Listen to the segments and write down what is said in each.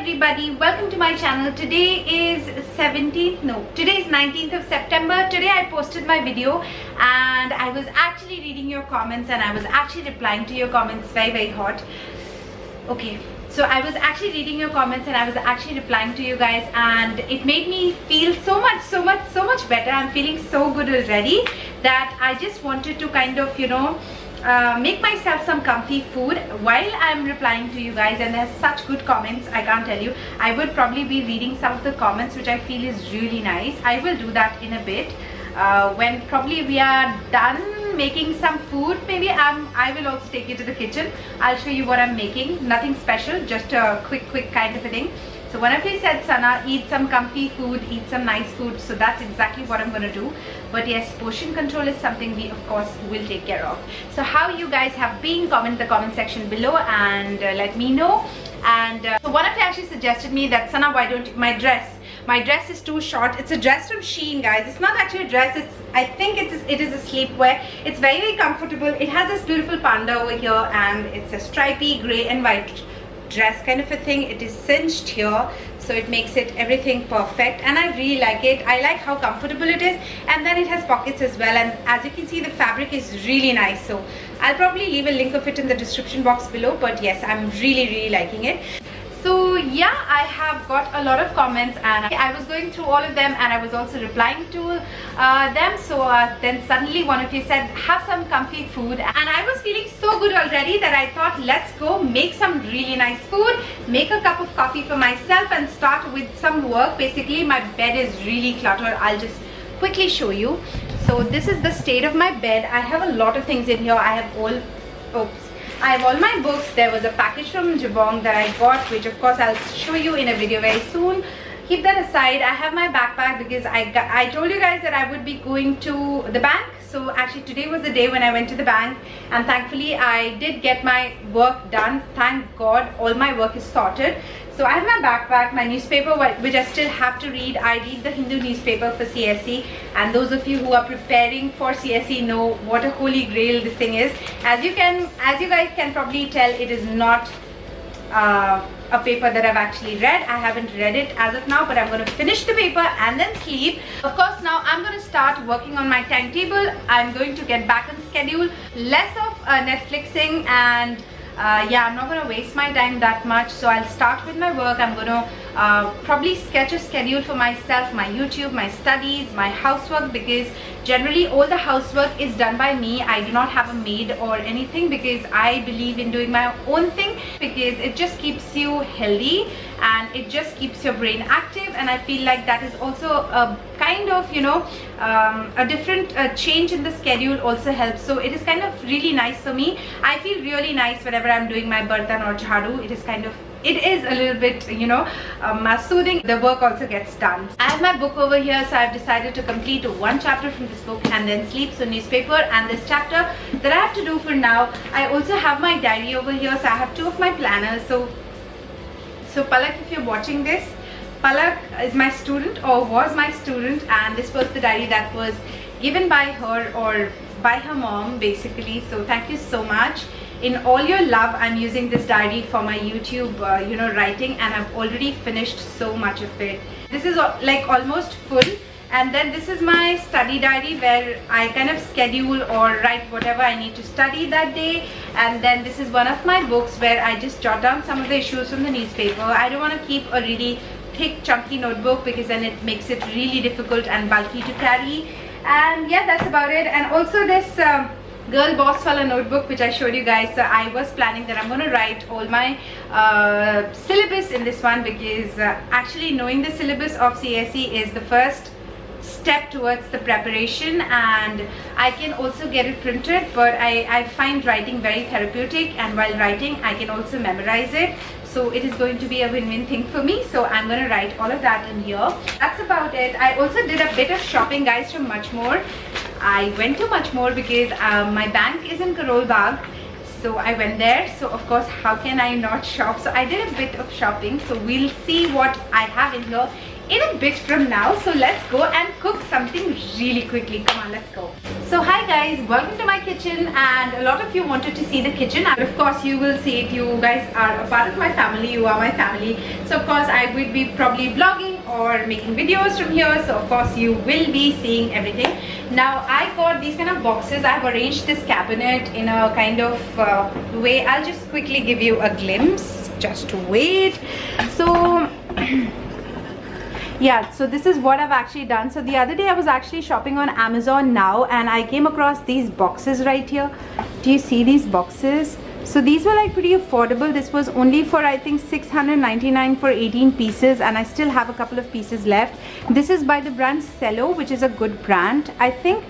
everybody, welcome to my channel. Today is 19th of September. Today I posted my video and I was actually reading your comments and I was actually replying to your comments. Very hot. Okay, so I was actually reading your comments and I was actually replying to you guys, and it made me feel so much better. I'm feeling so good already that I just wanted to kind of, make myself some comfy food while I'm replying to you guys. And there's such good comments, I can't tell you. I would probably be reading some of the comments which I feel is really nice. I will do that in a bit when probably we are done making some food. Maybe I will also take you to the kitchen. I'll show you what I'm making. Nothing special, just a quick kind of a thing. So one of you said, Sana, eat some comfy food, eat some nice food. So that's exactly what I'm going to do. But yes, portion control is something we of course will take care of. So how you guys have been, comment in the comment section below and let me know. And so one of you actually suggested me that, Sana, why don't you, my dress is too short. It's a dress from Shein, guys. It's not actually a dress. I think it is a sleepwear. It's very comfortable. It has this beautiful panda over here and it's a stripy gray and white dress kind of a thing. It is cinched here, so it makes it everything perfect, and I really like it. I like how comfortable it is, and then it has pockets as well, and as you can see the fabric is really nice. So I'll probably leave a link of it in the description box below, but yes, I'm really liking it. So yeah, I have got a lot of comments and I was going through all of them and I was also replying to them. So then suddenly one of you said, have some comfy food, and I was feeling so good already that I thought, let's go make some really nice food, make a cup of coffee for myself and start with some work. Basically my bed is really cluttered. I'll just quickly show you. So this is the state of my bed. I have a lot of things in here. I have all my books. There was a package from Jabong that I got, which of course I'll show you in a video very soon. Keep that aside. I have my backpack because I told you guys that I would be going to the bank. So actually today was the day when I went to the bank, and thankfully I did get my work done. Thank God, all my work is sorted. So I have my backpack, my newspaper, which I still have to read. I read the Hindu newspaper for CSE, and those of you who are preparing for CSE know what a holy grail this thing is. As you guys can probably tell, it is not a paper that I've actually read. I haven't read it as of now, but I'm going to finish the paper and then sleep. Of course, now I'm going to start working on my timetable. I'm going to get back on schedule, less of Netflixing, and yeah, I'm not going to waste my time that much. So I'll start with my work. I'm going to probably sketch a schedule for myself, my YouTube, my studies, my housework, because generally all the housework is done by me. I do not have a maid or anything because I believe in doing my own thing, because it just keeps you healthy and it just keeps your brain active, and I feel like that is also a kind of, a different change in the schedule also helps. So it is kind of really nice for me. I feel really nice whenever I'm doing my bartan or jharu. It is a little bit, soothing. The work also gets done. I have my book over here, so I've decided to complete one chapter from this book and then sleep. So newspaper and this chapter that I have to do for now. I also have my diary over here, so I have two of my planners. So Palak, if you're watching this, Palak is my student, or was my student, and this was the diary that was given by her or by her mom basically. So thank you so much. In all your love, I'm using this diary for my YouTube writing, and I've already finished so much of it. This is like almost full. And then this is my study diary where I kind of schedule or write whatever I need to study that day. And then this is one of my books where I just jot down some of the issues from the newspaper. I don't want to keep a really thick chunky notebook because then it makes it really difficult and bulky to carry. And yeah, that's about it. And also this Girl Boss Wala notebook which I showed you guys. So I was planning that I'm going to write all my syllabus in this one, because actually knowing the syllabus of CSE is the first step towards the preparation, and I can also get it printed, but I find writing very therapeutic, and while writing I can also memorize it. So it is going to be a win-win thing for me. So I'm going to write all of that in here. That's about it. I also did a bit of shopping, guys, from Much More. I went to Much More because my bank is in Karol Bagh. So I went there. So of course, how can I not shop? So I did a bit of shopping. So we'll see what I have in here in a bit from now. So let's go and cook something really quickly. Come on, let's go. So hi guys, welcome to my kitchen, and a lot of you wanted to see the kitchen, and of course you will see it. You guys are a part of my family, you are my family. So of course I would be probably vlogging or making videos from here, so of course you will be seeing everything. Now I got these kind of boxes. I've arranged this cabinet in a kind of way. I'll just quickly give you a glimpse, just wait. So yeah, so this is what I've actually done. So the other day I was actually shopping on Amazon now, and I came across these boxes right here. Do you see these boxes? So these were like pretty affordable. This was only for I think 699 for 18 pieces, and I still have a couple of pieces left. This is by the brand Cello, which is a good brand, I think.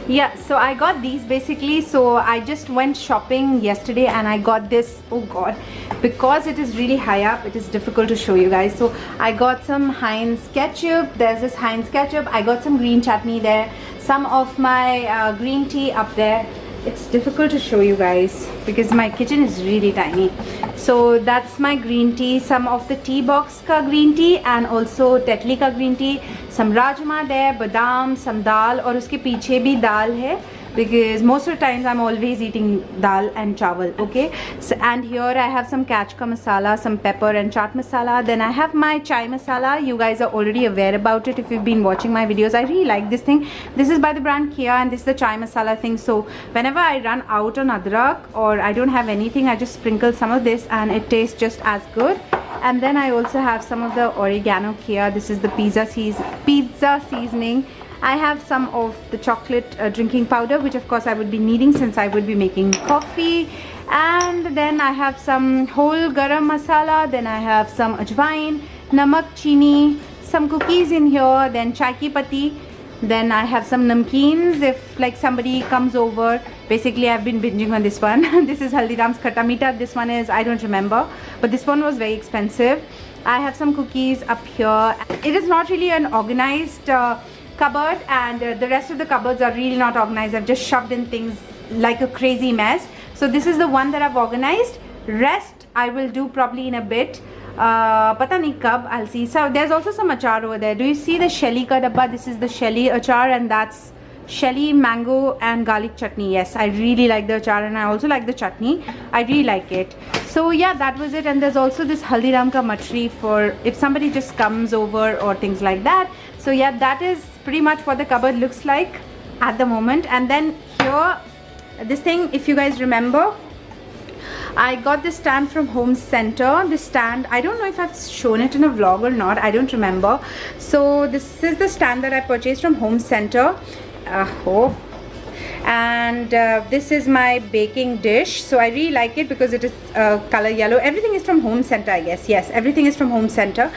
Yeah, so I got these basically. So I just went shopping yesterday and I got this. Oh god, because it is really high up, it is difficult to show you guys. So I got some Heinz ketchup. There's this Heinz ketchup. I got some green chutney there, some of my green tea up there. It's difficult to show you guys because my kitchen is really tiny. So that's my green tea, some of the tea box ka green tea, and also Tetley ka green tea, some rajma there, badam, some dal, और उसके पीछे भी दाल है because most of the times I'm always eating dal and chawal. Okay, so and here I have some kach ka masala, some pepper and chaat masala. Then I have my chai masala. You guys are already aware about it if you've been watching my videos. I really like this thing. This is by the brand Kia, and this is the chai masala thing. So whenever I run out on adrak or I don't have anything, I just sprinkle some of this and it tastes just as good. And then I also have some of the oregano Kia. This is the pizza seasoning. I have some of the chocolate drinking powder, which of course I would be needing since I would be making coffee. And then I have some whole garam masala. Then I have some ajwain, namak, chini, some cookies in here, then chai ki patti. Then I have some namkeens if like somebody comes over. Basically I've been binging on this one. This is Haldiram's Khatta Meeta. This one is, I don't remember, but this one was very expensive. I have some cookies up here. It is not really an organized cupboard, and the rest of the cupboards are really not organized. I've just shoved in things like a crazy mess. So this is the one that I've organized. Rest I will do probably in a bit. Pata nahi kab, I'll see. So there's also some achar over there. Do you see the Shelly ka dabba? This is the Shelly achar, and that's Shelly mango and garlic chutney. Yes, I really like the achar, and I also like the chutney. I really like it. So yeah, that was it. And there's also this Haldiram ka machri for if somebody just comes over or things like that. So yeah, that is pretty much what the cupboard looks like at the moment. And then here, this thing, if you guys remember, I got this stand from Home Center. This stand, I don't know if I've shown it in a vlog or not, I don't remember. So this is the stand that I purchased from Home Center. And this is my baking dish. So I really like it because it is color yellow. Everything is from Home Center, I guess. Yes, everything is from Home Center.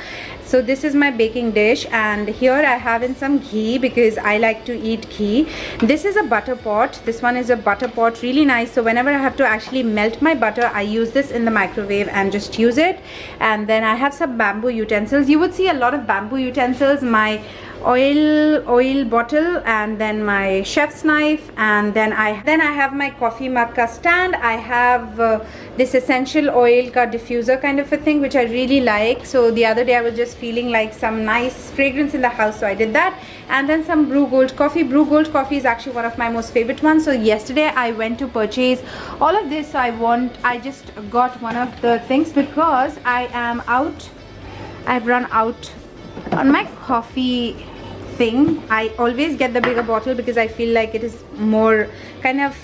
So this is my baking dish, and here I have in some ghee because I like to eat ghee. This is a butter pot. This one is a butter pot, really nice. So whenever I have to actually melt my butter, I use this in the microwave and just use it. And then I have some bamboo utensils. You would see a lot of bamboo utensils. My oil bottle, and then my chef's knife, and then I have my coffee mug ka stand. I have this essential oil ka diffuser kind of a thing, which I really like. So the other day I was just feeling like some nice fragrance in the house, so I did that. And then some Brew Gold coffee. Brew Gold coffee is actually one of my most favorite ones. So yesterday I went to purchase all of this. So I just got one of the things because I am out. I've run out on my coffee thing. I always get the bigger bottle because I feel like it is more kind of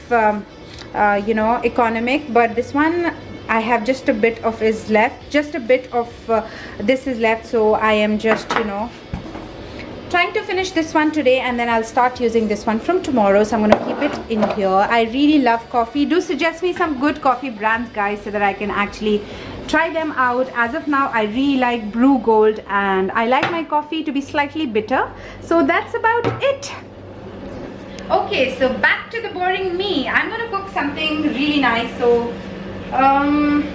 you know, economic, but this one I have just a bit of is left, just a bit of this is left, so I am just, you know, trying to finish this one today, and then I'll start using this one from tomorrow. So I'm going to keep it in here. I really love coffee. Do suggest me some good coffee brands, guys, so that I can actually try them out. As of now, I really like Brew Gold, and I like my coffee to be slightly bitter. So that's about it. Okay, so back to the boring me. I'm going to cook something really nice. So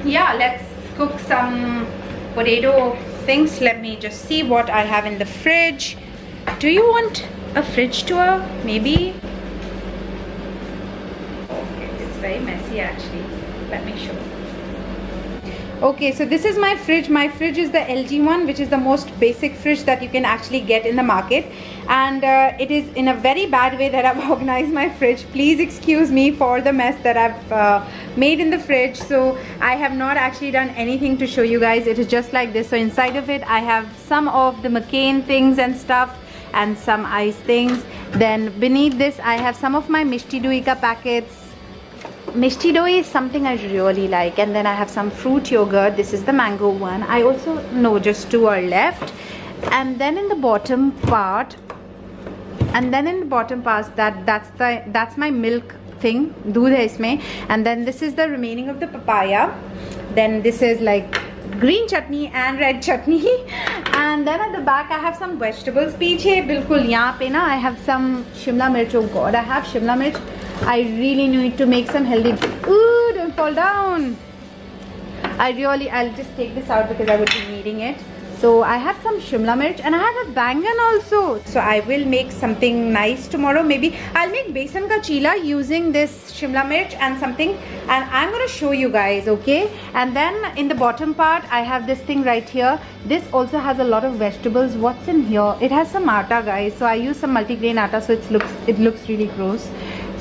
yeah, let's cook some potato things. Let me just see what I have in the fridge. Do you want a fridge tour? Maybe. Okay, it's very messy actually. Let me show. Okay, so this is my fridge. My fridge is the LG one, which is the most basic fridge that you can actually get in the market, and it is in a very bad way that I've organized my fridge. Please excuse me for the mess that I've made in the fridge. So I have not actually done anything to show you guys. It is just like this. So inside of it I have some of the McCAIN things and stuff, and some ice things. Then beneath this I have some of my Mishti Doi ka packets. Mishti Doi is something I really like, and then I have some fruit yogurt. This is the mango one. I also know just 2 are left, and then in the bottom part, that's my milk thing, doodh hai isme, and then this is the remaining of the papaya. Then this is like green chutney and red chutney, and then at the back I have some vegetables. Piche bilkul yahan pe na I have some shimla mirch. Oh god, I have shimla mirch. I really need to make some healthy. Ooh, don't fall down. I'll just take this out because I would be needing it. So I have some shimla mirch, and I have a bangan also. So I will make something nice tomorrow. Maybe I'll make besan ka chila using this shimla mirch and something, and I'm gonna show you guys, okay? And then in the bottom part I have this thing right here. This also has a lot of vegetables. What's in here? It has some atta, guys. So I use some multigrain atta, so it looks really gross.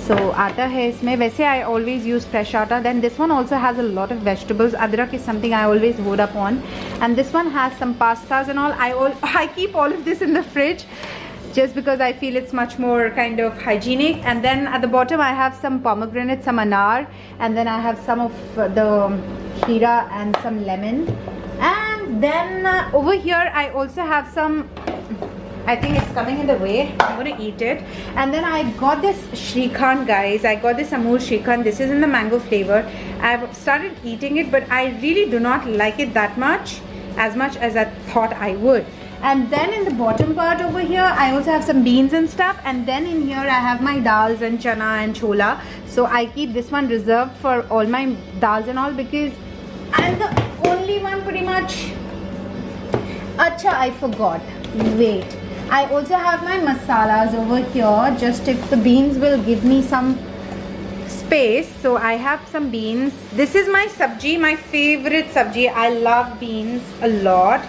So atta hai isme. Waise I always use fresh atta. Then this one also has a lot of vegetables. Adrak is something I always load up on, and this one has some pastas and all. I keep all of this in the fridge just because I feel it's much more kind of hygienic. And then at the bottom I have some pomegranate, some anar, and then I have some of the khira and some lemon. And then over here I also have some, I think it's coming in the way. I'm gonna eat it. And then I got this Shrikhand, guys. I got this Amul Shrikhand. This is in the mango flavor. I've started eating it, but I really do not like it that much, as I thought I would. And then in the bottom part over here I also have some beans and stuff, and then in here I have my dals and chana and chola. So I keep this one reserved for all my dals and all, because I'm the only one pretty much. Acha, I forgot. Wait. I also have my masalas over here, just if the beans will give me some space. So I have some beans. This is my sabji, my favorite sabji. I love beans a lot.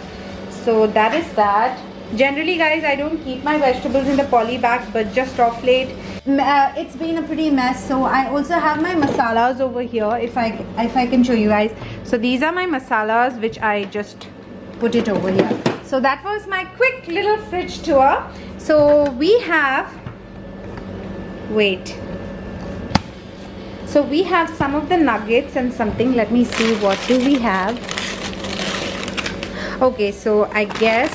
So that is that. Generally, guys, I don't keep my vegetables in the poly bag, but just off late it's been a pretty mess. So I also have my masalas over here, if I can show you guys. So these are my masalas, which I just put it over here. So that was my quick little fridge tour. So we have, so we have some of the nuggets and something. Let me see, what do we have? Okay, so I guess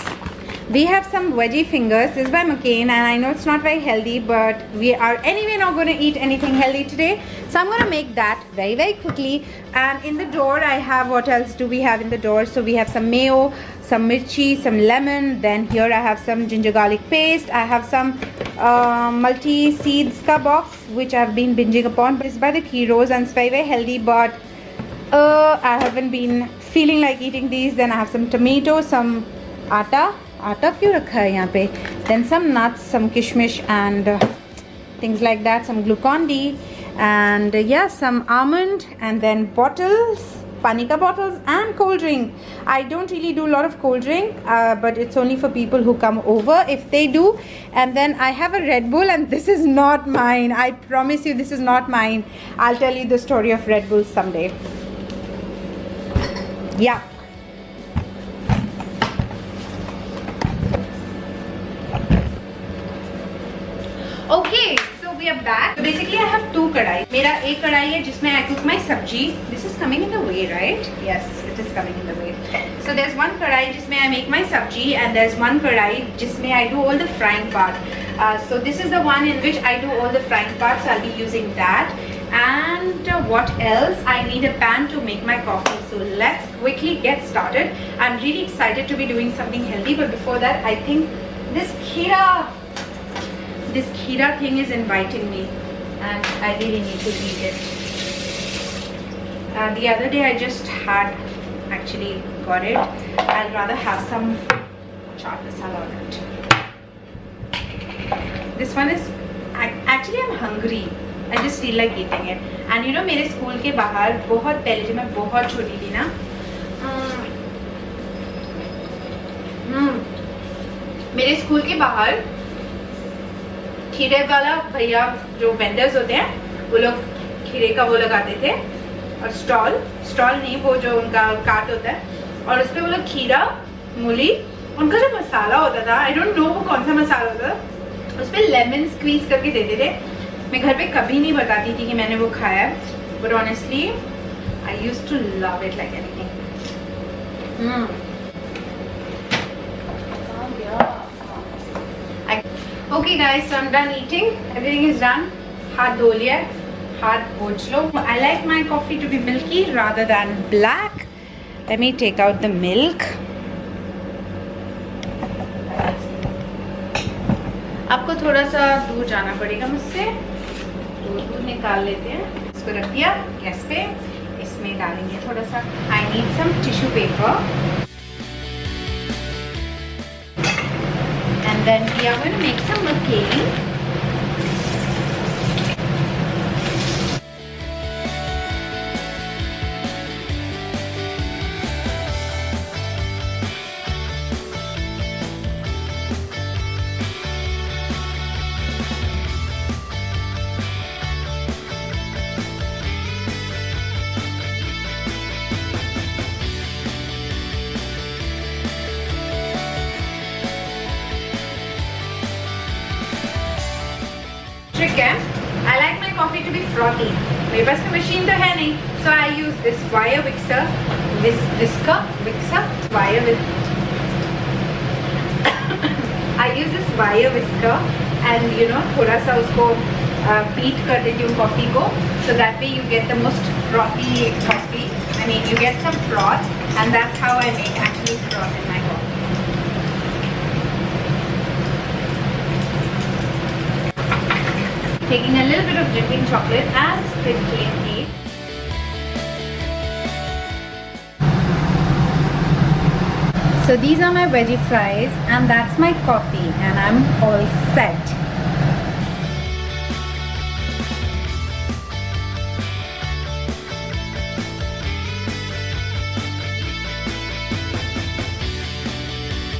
we have some veggie fingers. This is by McCAIN, and I know it's not very healthy, but we are anyway not going to eat anything healthy today. So I'm going to make that very, very quickly. And in the door I have, what else do we have in the door? So we have some mayo, some mirchi, some lemon. Then here I have some ginger garlic paste. I have some multi seeds ka box, which I've been binging upon, but it's by the Keros and it's very, very healthy, but I haven't been feeling like eating these. Then I have some tomato, some atta क्यों रखा है यहाँ पे, then some nuts, some kishmish and things like that, some glucon-D, and yeah, some almond, and then bottles, panika bottles, and cold drink. I don't really do a lot of cold drink, but it's only for people who come over if they do. And then I have a Red Bull, and this is not mine. I promise you this is not mine. I'll tell you the story of Red Bull someday. Yeah. Okay, so we are back. So basically I have two kadai. मेरा एक कढ़ाई है जिसमें I cook my sabji. This is coming in the way, right? Yes, it is coming in the way. So there's one कढ़ाई जिसमें I make my sabji, and there's one कढ़ाई जिसमें I do all the frying part. So this is the one in which I do all the frying part, so I'll be using that. And what else? I need a pan to make my coffee. So let's quickly get started. I'm really excited to be doing something healthy, but before that I think this khira thing is inviting me, and I really need to eat it. The other day I just had actually got it. I'll rather have some chaat masala on it. This one is, actually I'm hungry. I just feel like eating it. And you know, मेरे school के बाहर बहुत पहले जब मैं बहुत छोटी थी ना, मेरे स्कूल के बाहर खीरे वाला भैया जो वेंडर्स होते हैं वो लोग खीरे का वो लगाते थे, और स्टॉल नहीं, वो जो उनका कार्ट होता है, और उस पर वो लोग खीरा, मूली, उनका जो मसाला होता था, आई डोंट नो वो कौन सा मसाला होता था, उस पर लेमन स्क्वीज करके देते थे। मैं घर पे कभी नहीं बताती थी कि मैंने वो खाया है, but honestly I used to love it like anything. Okay guys, so I'm done eating. Everything is done. हाथ धो लिया, हाथ पोंछ लो. I like my coffee to be milky rather than black. Let me take out the milk. आपको थोड़ा सा दूर जाना पड़ेगा मुझसे, तो दूध निकाल लेते हैं. इसको रख दिया गैस पे. इसमें डालेंगे थोड़ा सा. I need some tissue paper. And then we are going to make some McCAIN. Trick है, I like my coffee to be frothy. मेरे पास कोई मशीन तो है नहीं, so I use this wire whisker, I use this wire whisker and you know थोड़ा सा उसको beat कर देती हूँ कॉफी को, so that way you get the most frothy coffee. I mean you get some froth, and that's how I make actually froth in my coffee. Taking a little bit of dripping chocolate and sprinkling it. So these are my veggie fries, and that's my coffee, and I'm all set.